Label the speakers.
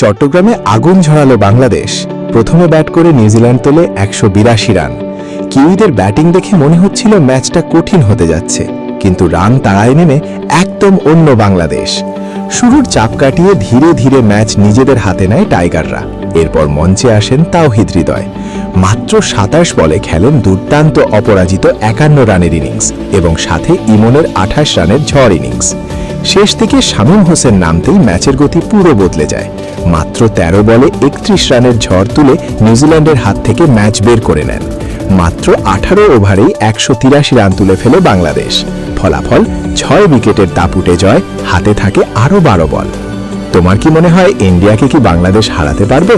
Speaker 1: চট্টগ্রামে আগুন ঝরালো বাংলাদেশ। প্রথমে ব্যাট করে নিউজিল্যান্ড তোলে 182 রান। কিউইদের ব্যাটিং দেখে মনে হচ্ছিল ম্যাচটা কঠিন হতে যাচ্ছে, কিন্তু রান তাড়ায় নেমে একদম অন্য বাংলাদেশ। শুরুর চাপ কাটিয়ে ধীরে ধীরে ম্যাচ নিজেদের হাতে নেয় টাইগাররা। এরপর মঞ্চে আসেন তাওহিদ হৃদয়। মাত্র 27 বলে খেলেন দুর্দান্ত অপরাজিত 51 রানের ইনিংস এবং সাথে ইমনের 28 রানের ঝড় ইনিংস। শেষ দিকে শামীম হোসেন নামতেই ম্যাচের গতি পুরো বদলে যায়। মাত্র 13 বলে 31 রানের ঝড় তুলে নিউজিল্যান্ডের হাত থেকে ম্যাচ বের করে নেন। মাত্র 18 ওভারেই 183 রান তুলে ফেলে বাংলাদেশ। ফলাফল 6 উইকেটের দাপুটে জয়, হাতে থাকে আরও 12 বল। তোমার কি মনে হয় ইন্ডিয়াকে কি বাংলাদেশ হারাতে পারবে?